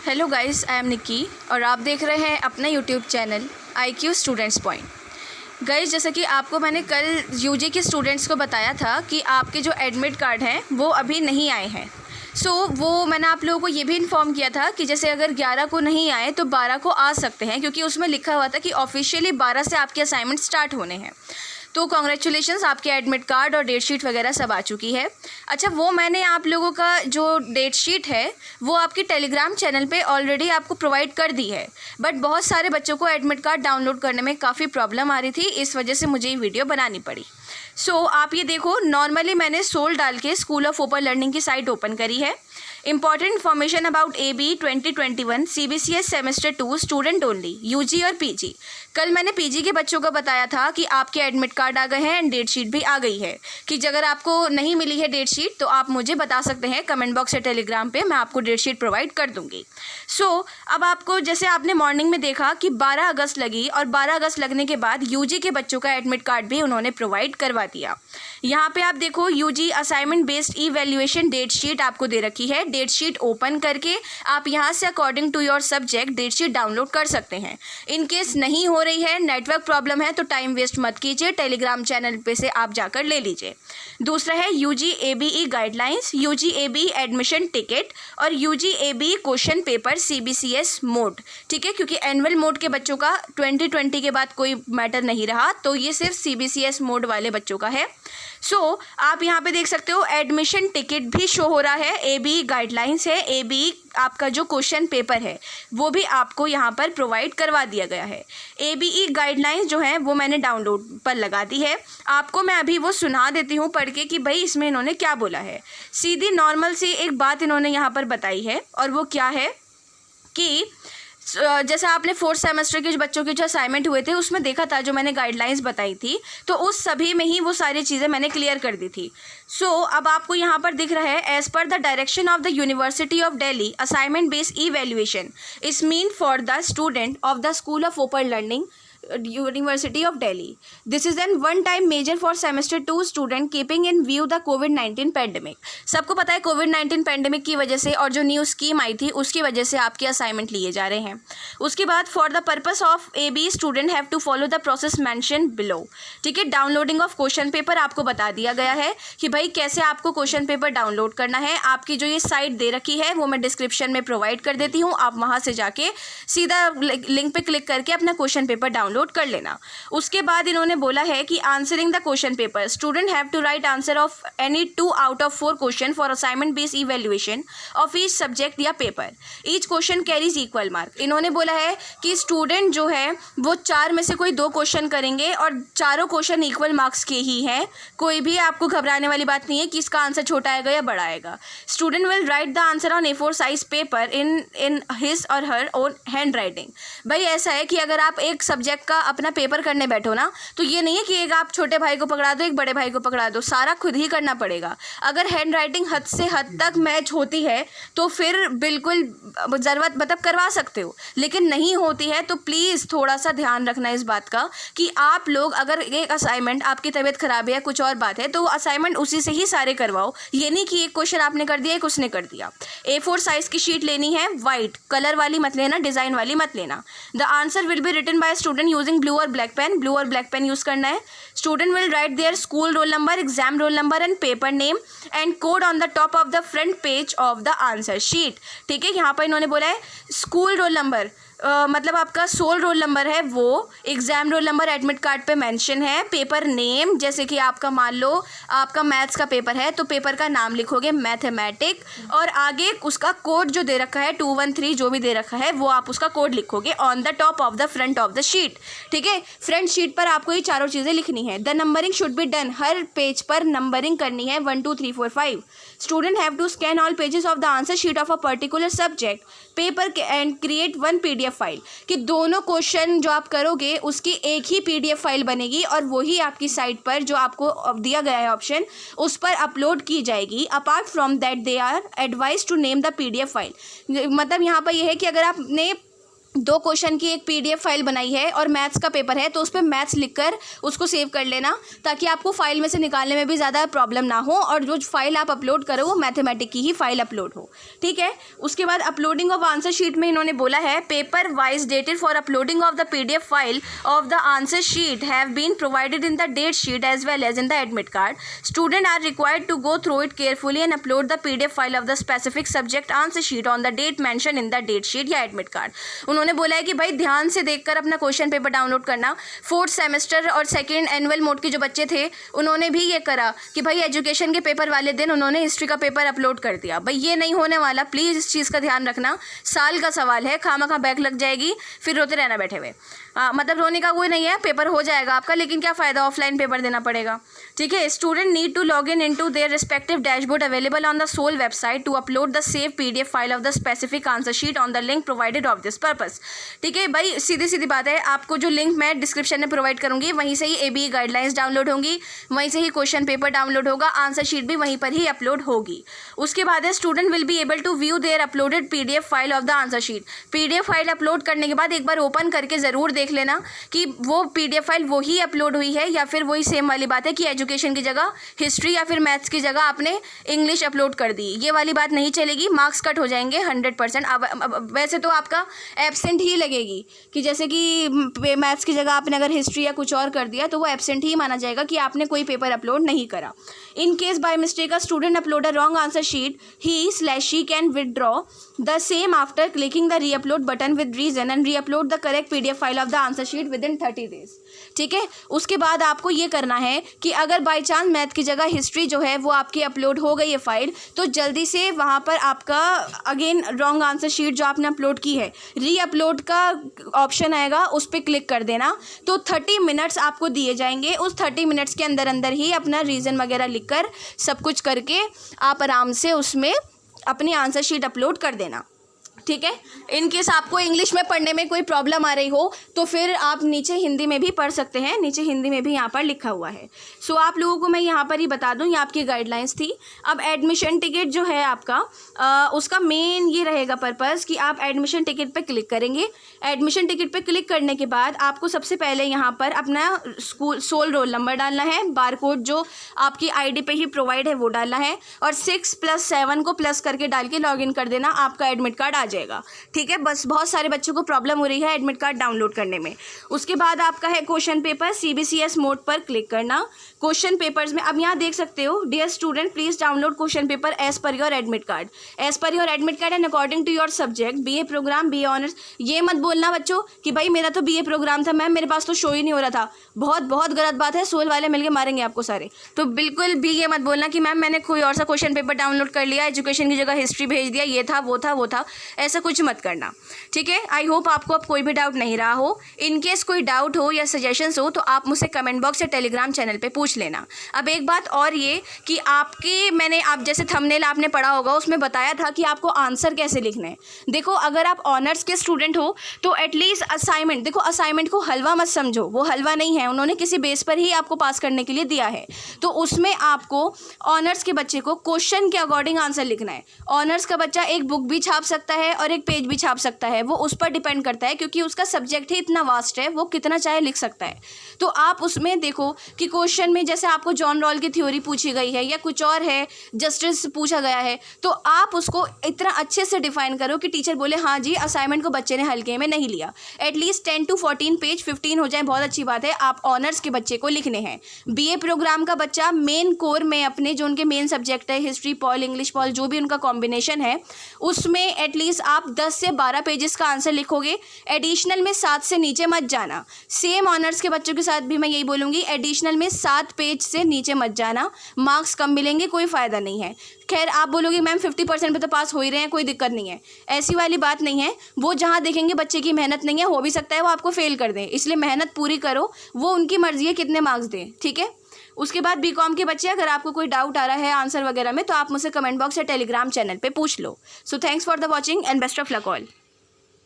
Hello guys, I am Nikki और आप देख रहे हैं अपना YouTube channel IQ students point. Guys, जैसे कि आपको मैंने कल यूजी के स्टूडेंट्स को बताया था कि आपके जो एडमिट कार्ड हैं वो अभी नहीं आए हैं। वो मैंने आप लोगों को ये भी इन्फॉर्म किया था कि जैसे अगर 11 को नहीं आए तो 12 को आ सकते हैं, क्योंकि उसमें लिखा हुआ था कि ऑफिशियली 12 से आपके असाइनमेंट स्टार्ट होने हैं। तो कॉन्ग्रेचुलेशंस, आपके एडमिट कार्ड और डेट शीट वगैरह सब आ चुकी है। अच्छा, वो मैंने आप लोगों का जो डेट शीट है वो आपके टेलीग्राम चैनल पे ऑलरेडी आपको प्रोवाइड कर दी है, बट बहुत सारे बच्चों को एडमिट कार्ड डाउनलोड करने में काफ़ी प्रॉब्लम आ रही थी, इस वजह से मुझे ये वीडियो बनानी पड़ी। आप ये देखो, नॉर्मली मैंने सोल डाल के स्कूल ऑफ ओपन लर्निंग की साइट ओपन करी है। Important information about AB 2021 CBCS semester 2 student only, UG और PG। कल मैंने PG के बच्चों को बताया था कि आपके एडमिट कार्ड आ गए हैं एंड डेट शीट भी आ गई है, कि अगर आपको नहीं मिली है डेट शीट तो आप मुझे बता सकते हैं कमेंट बॉक्स या टेलीग्राम पे, मैं आपको डेट शीट प्रोवाइड कर दूंगी। अब आपको, जैसे आपने मॉर्निंग में देखा कि 12 अगस्त लगी और 12 अगस्त लगने के बाद UG के बच्चों का एडमिट कार्ड भी उन्होंने प्रोवाइड करवा दिया। यहाँ पे आप देखो, UG assignment based evaluation date sheet आपको दे रखी है। डेट शीट ओपन करके आप यहाँ से according to your subject date sheet download कर सकते हैं। इन केस नहीं हो रही है, नेटवर्क प्रॉब्लम है, तो टाइम वेस्ट मत कीजिए, टेलीग्राम चैनल पे से आप जाकर ले लीजिए। दूसरा है UG ABE guidelines, UG ABE admission ticket और UG ABE question paper CBCS mode. ठीक है, क्योंकि एनुअल मोड के बच्चों का 2020 के बाद कोई मैटर नहीं रहा, तो ये सिर्फ CBCS मोड वाले बच्चों का है। आप यहाँ पे देख सकते हो एडमिशन टिकट भी शो हो रहा है, ABE गाइडलाइंस है, ABE आपका जो क्वेश्चन पेपर है वो भी आपको यहाँ पर प्रोवाइड करवा दिया गया है। ABE गाइडलाइंस जो है वो मैंने डाउनलोड पर लगा दी है, आपको मैं अभी वो सुना देती हूँ पढ़ के कि भाई इसमें इन्होंने क्या बोला है। सीधी नॉर्मल सी एक बात इन्होंने यहाँ पर बताई है, और वो क्या है कि जैसे आपने 4th सेमेस्टर के जो बच्चों के जो असाइनमेंट हुए थे उसमें देखा था, जो मैंने गाइडलाइंस बताई थी, तो उस सभी में ही वो सारी चीज़ें मैंने क्लियर कर दी थी। अब आपको यहाँ पर दिख रहा है, as per the direction of the university of Delhi assignment based evaluation is mean for the student of the school of open learning University of Delhi. This is an one-time measure for semester 2 student keeping in view the COVID-19 pandemic. सबको पता है COVID-19 pandemic की वजह से और जो new scheme आई थी उसकी वजह से आपके असाइनमेंट लिए जा रहे हैं। उसके बाद for the purpose of AB student have to follow the process mention below. ठीक है, डाउनलोडिंग ऑफ क्वेश्चन पेपर आपको बता दिया गया है कि भाई कैसे आपको क्वेश्चन पेपर डाउनलोड करना है। आपकी जो ये साइट दे रखी है वो मैं डिस्क्रिप्शन में प्रोवाइड कर देती हूँ, आप वहाँ से जाके सीधा लिंक पे क्लिक करके अपना क्वेश्चन पेपर डाउनलोड कर लेना। उसके बाद इन्होंने बोला है कि answering the question paper student have to write answer of any 2 out of 4 question for assignment based evaluation of each subject या पेपर। Each question carries equal mark. इन्होंने बोला है कि स्टूडेंट जो है वो 4 में से कोई 2 क्वेश्चन करेंगे और चारों क्वेश्चन इक्वल मार्क्स के ही हैं। कोई भी आपको घबराने वाली बात नहीं है कि इसका आंसर छोटा आएगा या बड़ा आएगा। Student will right the answer on A4 size paper in his और हर ओन हैंड राइटिंग। भाई ऐसा है कि अगर आप एक सब्जेक्ट का अपना पेपर करने बैठो ना, तो ये नहीं है कि एक आप छोटे भाई को पकड़ा दो, एक बड़े भाई को पकड़ा दो, सारा खुद ही करना पड़ेगा। अगर हैंड राइटिंग हद से हद तक मैच होती है तो फिर बिल्कुल ज़रूरत मतलब करवा सकते हो, लेकिन नहीं होती है तो प्लीज़ थोड़ा सा ध्यान रखना इस बात का कि आप लोग अगर एक असाइनमेंट, आपकी तबीयत खराब है या कुछ और बात है, तो असाइनमेंट उसी से ही सारे करवाओ। ये नहीं कि एक क्वेश्चन आपने कर दिया एक उसने कर दिया। A4 साइज की शीट लेनी है, वाइट कलर वाली मत लेना, डिज़ाइन वाली मत लेना। The answer will be written by student using blue और ब्लैक पेन। ब्लू और ब्लैक पेन यूज़ करना है। Student will write their school roll number, exam roll number and paper name and code on the top of the front page of the answer sheet. ठीक है, यहाँ पर इन्होंने बोला है स्कूल रोल नंबर मतलब आपका सोल रोल नंबर है वो, exam roll number admit card पे मेंशन है, पेपर नेम जैसे कि आपका मान लो आपका मैथ्स का पेपर है तो पेपर का नाम लिखोगे मैथमेटिक, और आगे उसका कोड जो दे रखा है 213 जो भी दे रखा है वो आप उसका कोड लिखोगे on the top of the front of the sheet. ठीक है, फ्रंट शीट पर आपको ये चारों चीज़ें लिखनी है। The numbering should be done, हर पेज पर नंबरिंग करनी है 1 2 3 4 5। Student have to scan all pages of the answer sheet of a particular subject paper and create 1 PDF file. कि दोनों क्वेश्चन जो आप करोगे उसकी एक ही PDF फाइल बनेगी और वही आपकी साइट पर जो आपको दिया गया है ऑप्शन उस पर अपलोड की जाएगी। Apart from that they are advise to name the PDF file. मतलब यहाँ पर यह है कि अगर आपने 2 क्वेश्चन की एक पीडीएफ फाइल बनाई है और मैथ्स का पेपर है, तो उस पर मैथ्स लिखकर उसको सेव कर लेना, ताकि आपको फाइल में से निकालने में भी ज़्यादा प्रॉब्लम ना हो और जो फाइल आप अपलोड करो वो मैथमेटिक की ही फाइल अपलोड हो, ठीक है। उसके बाद अपलोडिंग ऑफ आंसर शीट में इन्होंने बोला है paper wise dated for uploading of the PDF file of the answer sheet have been provided in the date sheet as well as in the admit card. Student are required to go through it carefully and upload the PDF file of the specific subject answer sheet on the date mention in the date sheet या admit card. उन्होंने बोला है कि भाई ध्यान से देखकर अपना क्वेश्चन पेपर डाउनलोड करना। 4th सेमेस्टर और 2nd एनुअल मोड के जो बच्चे थे उन्होंने भी ये करा कि भाई एजुकेशन के पेपर वाले दिन उन्होंने हिस्ट्री का पेपर अपलोड कर दिया। भाई ये नहीं होने वाला, प्लीज़ इस चीज़ का ध्यान रखना। साल का सवाल है, खामखा बैक लग जाएगी, फिर रोते रहना बैठे हुए। मतलब रोने का कोई नहीं है, पेपर हो जाएगा आपका, लेकिन क्या फ़ायदा, ऑफलाइन पेपर देना पड़ेगा, ठीक है। Student need to log in to their respective dashboard available on the SOL website to upload the save PDF file of the specific answer sheet on the link provided of this purpose, ठीक है। भाई सीधी सीधी बात है, आपको जो link मैं description में provide करूँगी वहीं से ही एबीई गाइडलाइंस डाउनलोड होंगी, वहीं से ही क्वेश्चन पेपर डाउनलोड होगा, आंसर शीट भी वहीं पर ही अपलोड होगी। उसके बाद है student will be able to view their uploaded PDF file of the answer sheet. PDF file upload करने के बाद एक बार ओपन करके ज़रूर देख लेना कि वो पीडीएफ फाइल वही अपलोड हुई है या फिर वही सेम वाली बात है कि एजुकेशन की जगह हिस्ट्री या फिर मैथ्स की जगह आपने इंग्लिश अपलोड कर दी। ये वाली बात नहीं चलेगी, मार्क्स कट हो जाएंगे 100%। अब वैसे तो आपका एब्सेंट ही लगेगी कि जैसे कि मैथ्स की जगह आपने अगर हिस्ट्री या कुछ और कर दिया तो वो एब्सेंट ही माना जाएगा कि आपने कोई पेपर अपलोड नहीं करा। In case by mistake a student upload a wrong answer sheet, he/she can withdraw the same after clicking the reupload button with reason and reupload the correct PDF file of the answer sheet within 30 days, ठीक है। उसके बाद आपको ये करना है कि अगर बाई चांस मैथ की जगह हिस्ट्री जो है वो आपकी अपलोड हो गई है फाइल, तो जल्दी से वहाँ पर आपका अगेन रॉन्ग आंसर शीट जो आपने अपलोड की है, रीअपलोड का ऑप्शन आएगा, उस पर क्लिक कर देना। तो 30 मिनट्स आपको दिए जाएंगे, उस 30 मिनट्स के अंदर अंदर ही अपना रीज़न वगैरह लिखकर सब कुछ करके आप आराम से उसमें अपनी आंसर शीट अपलोड कर देना, ठीक है। इन केस आपको इंग्लिश में पढ़ने में कोई प्रॉब्लम आ रही हो तो फिर आप नीचे हिंदी में भी पढ़ सकते हैं, नीचे हिंदी में भी यहाँ पर लिखा हुआ है। सो आप लोगों को मैं यहाँ पर ही बता दूँ, ये आपकी गाइडलाइंस थी। अब एडमिशन टिकट जो है आपका उसका मेन ये रहेगा पर्पज़ कि आप एडमिशन टिकट पे क्लिक करेंगे। एडमिशन टिकट पे क्लिक करने के बाद आपको सबसे पहले यहाँ पर अपना स्कूल सोल रोल नंबर डालना है, बारकोड जो आपकी आईडी पे ही प्रोवाइड है वो डालना है, और 6+7 को प्लस करके डाल के लॉगिन कर देना, आपका एडमिट कार्ड आ जाएगा, ठीक है। बस बहुत सारे बच्चों को प्रॉब्लम हो रही है एडमिट कार्ड डाउनलोड करने में। उसके बाद आपका है क्वेश्चन पेपर, CBCS मोड पर क्लिक करना। क्वेश्चन पेपर्स में अब यहाँ देख सकते हो, dear student please download question paper as per your admit card, as per your admit card and according to your subject, BA program, BA honours. ये मत बोलना बच्चों कि भाई मेरा तो BA प्रोग्राम था मैम, मेरे पास तो शो ही नहीं हो रहा था। बहुत बहुत गलत बात है, सोल वाले मिलके मारेंगे आपको सारे। तो बिल्कुल भी ये मत बोलना कि मैम मैंने कोई और सा क्वेश्चन पेपर डाउनलोड कर लिया, एजुकेशन की जगह हिस्ट्री भेज दिया, ये था वो था वो था, ऐसा कुछ मत करना, ठीक है। आई होप आपको अब कोई भी डाउट नहीं रहा हो। इन केस कोई डाउट हो या सजेशंस हो तो आप मुझसे कमेंट बॉक्स या टेलीग्राम चैनल पे पूछ लेना। अब एक बात और ये कि आप जैसे थंबनेल आपने पढ़ा होगा उसमें बताया था कि आपको आंसर कैसे लिखना है। देखो अगर आप ऑनर्स के स्टूडेंट हो तो एटलीस्ट असाइनमेंट, देखो असाइनमेंट को हलवा मत समझो, वो हलवा नहीं है, उन्होंने किसी बेस पर ही आपको पास करने के लिए दिया है। तो उसमें आपको ऑनर्स के बच्चे को क्वेश्चन के अकॉर्डिंग आंसर लिखना है। ऑनर्स का बच्चा एक बुक भी छाप सकता है और एक पेज भी छाप सकता है, वो उस पर डिपेंड करता है क्योंकि उसका सब्जेक्ट ही इतना वास्ट है, वो कितना चाहे लिख सकता है। तो आप उसमें देखो कि क्वेश्चन में जैसे आपको जॉन रॉल की थ्योरी पूछी गई है या कुछ और है, जस्टिस पूछा गया है, तो आप उसको इतना अच्छे से डिफाइन करो कि टीचर बोले हाँ जी असाइनमेंट को बच्चे ने हल्के में नहीं लिया। एटलीस्ट 10 to 14 पेज, 15 हो जाए बहुत अच्छी बात है। आप ऑनर्स के बच्चे को लिखने हैं। BA प्रोग्राम का बच्चा मेन कोर में अपने जो उनके मेन सब्जेक्ट है, हिस्ट्री, पॉल, इंग्लिश पॉल, जो भी उनका कॉम्बिनेशन है, उसमें एटलीस्ट आप 10 से 12 पेजेस का आंसर लिखोगे। एडिशनल में 7 से नीचे मत जाना। सेम ऑनर्स के बच्चों के साथ भी मैं यही बोलूँगी, एडिशनल में 7 पेज से नीचे मत जाना, मार्क्स कम मिलेंगे, कोई फ़ायदा नहीं है। खैर आप बोलोगे मैम 50% पे तो पास हो ही रहे हैं, कोई दिक्कत नहीं है, ऐसी वाली बात नहीं है। वो जहाँ देखेंगे बच्चे की मेहनत नहीं है, हो भी सकता है वो आपको फेल कर दें, इसलिए मेहनत पूरी करो, वो उनकी मर्जी है कितने मार्क्स दें, ठीक है। उसके बाद BCom के बच्चे अगर आपको कोई डाउट आ रहा है आंसर वगैरह में तो आप मुझसे कमेंट बॉक्स या टेलीग्राम चैनल पे पूछ लो। So thanks for the watching and best of luck all.